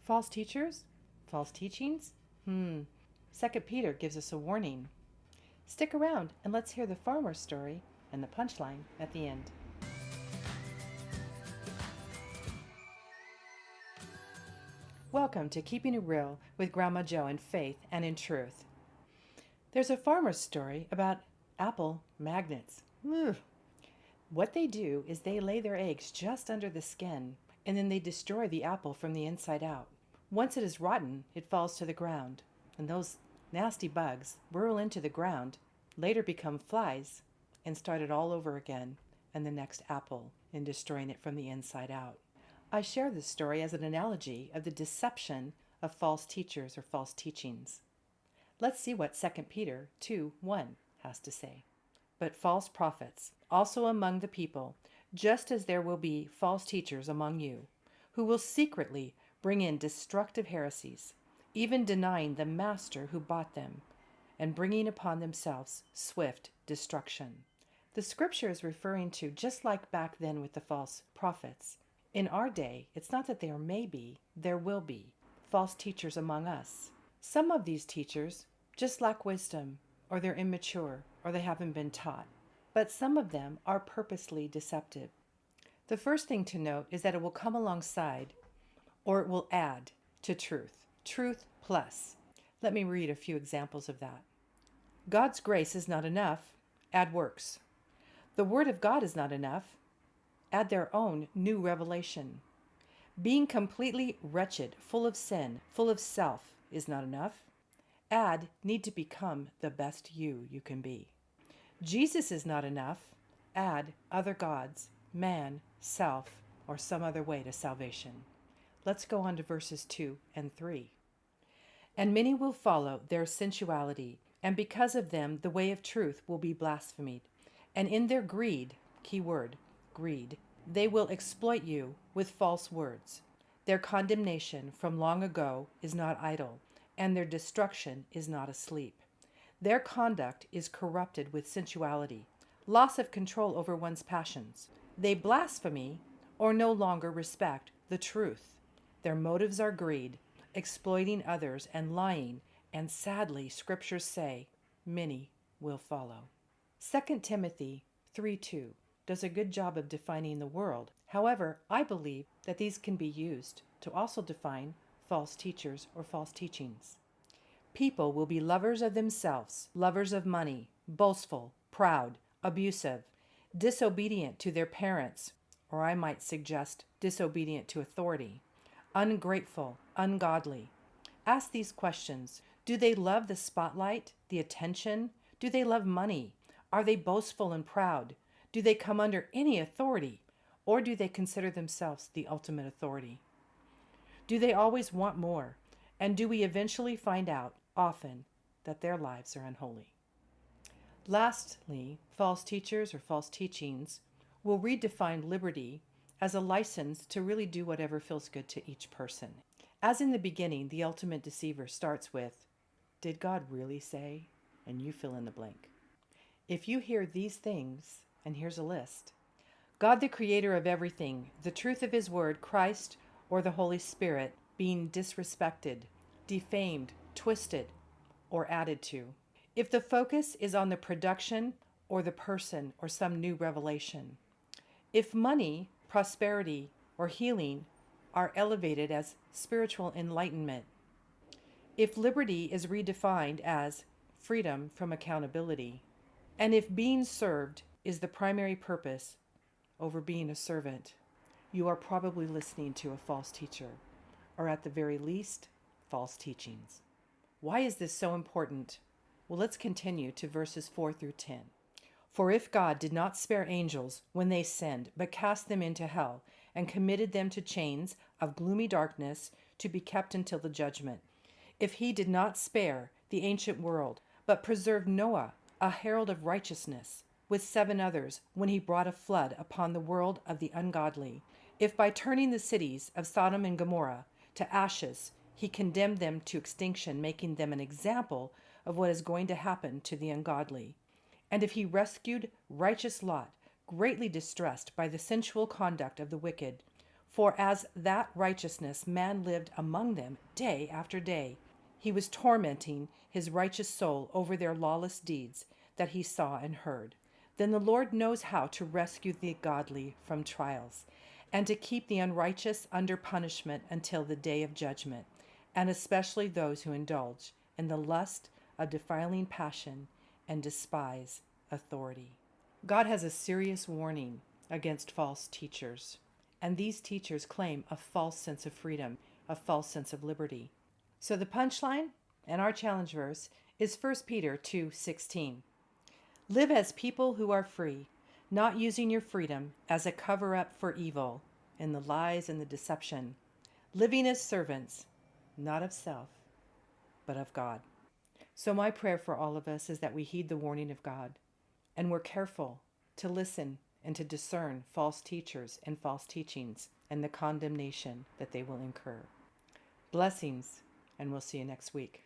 False teachers? False teachings? 2 Peter gives us a warning. Stick around and let's hear the farmer's story and the punchline at the end. Welcome to Keeping It Real with GmaJo in faith and in truth. There's a farmer's story about apple magnets. Ugh. What they do is they lay their eggs just under the skin, and then they destroy the apple from the inside out. Once it is rotten, it falls to the ground, and those nasty bugs burrow into the ground, later become flies, and start it all over again, and the next apple, in destroying it from the inside out. I share this story as an analogy of the deception of false teachers or false teachings. Let's see what 2 Peter 2:1 has to say. But false prophets, also among the people, just as there will be false teachers among you, who will secretly bring in destructive heresies, even denying the master who bought them, and bringing upon themselves swift destruction. The scripture is referring to just like back then with the false prophets. In our day, it's not that there may be, there will be false teachers among us. Some of these teachers just lack wisdom, or they're immature, or they haven't been taught. But some of them are purposely deceptive. The first thing to note is that it will come alongside, or it will add to truth. Truth plus. Let me read a few examples of that. God's grace is not enough. Add works. The Word of God is not enough. Add their own new revelation. Being completely wretched, full of sin, full of self is not enough. Add need to become the best you can be. Jesus is not enough. Add other gods, man, self, or some other way to salvation. Let's go on to verses 2 and 3. And many will follow their sensuality, and because of them the way of truth will be blasphemed. And in their greed, key word, greed, they will exploit you with false words. Their condemnation from long ago is not idle, and their destruction is not asleep. Their conduct is corrupted with sensuality, loss of control over one's passions. They blaspheme or no longer respect the truth. Their motives are greed, exploiting others, and lying, and sadly, scriptures say, many will follow. 2 Timothy 3:2 does a good job of defining the world. However, I believe that these can be used to also define false teachers or false teachings. People will be lovers of themselves, lovers of money, boastful, proud, abusive, disobedient to their parents, or I might suggest disobedient to authority, ungrateful, ungodly. Ask these questions. Do they love the spotlight, the attention? Do they love money? Are they boastful and proud? Do they come under any authority, or do they consider themselves the ultimate authority? Do they always want more? And do we eventually find out, often, that their lives are unholy? Lastly, false teachers or false teachings will redefine liberty as a license to really do whatever feels good to each person. As in the beginning, the ultimate deceiver starts with, "Did God really say?" And you fill in the blank. If you hear these things, and here's a list: God, the creator of everything, the truth of his word, Christ, or the Holy Spirit, being disrespected, defamed, twisted, or added to. If the focus is on the production or the person or some new revelation. If money, prosperity, or healing are elevated as spiritual enlightenment. If liberty is redefined as freedom from accountability. And if being served is the primary purpose over being a servant, you are probably listening to a false teacher, or at the very least, false teachings. Why is this so important? Well, let's continue to verses 4 through 10. For if God did not spare angels when they sinned, but cast them into hell, and committed them to chains of gloomy darkness to be kept until the judgment. If he did not spare the ancient world, but preserved Noah, a herald of righteousness, with 7 others, when he brought a flood upon the world of the ungodly. If by turning the cities of Sodom and Gomorrah to ashes, he condemned them to extinction, making them an example of what is going to happen to the ungodly. And if he rescued righteous Lot, greatly distressed by the sensual conduct of the wicked, For as that righteousness man lived among them day after day, he was tormenting his righteous soul over their lawless deeds that he saw and heard. Then the Lord knows how to rescue the godly from trials, and to keep the unrighteous under punishment until the day of judgment, and especially those who indulge in the lust of defiling passion and despise authority. God has a serious warning against false teachers, and these teachers claim a false sense of freedom, a false sense of liberty. So the punchline and our challenge verse is 1 Peter 2:16. Live as people who are free, not using your freedom as a cover-up for evil and the lies and the deception, living as servants, not of self, but of God. So my prayer for all of us is that we heed the warning of God, and we're careful to listen and to discern false teachers and false teachings and the condemnation that they will incur. Blessings, and we'll see you next week.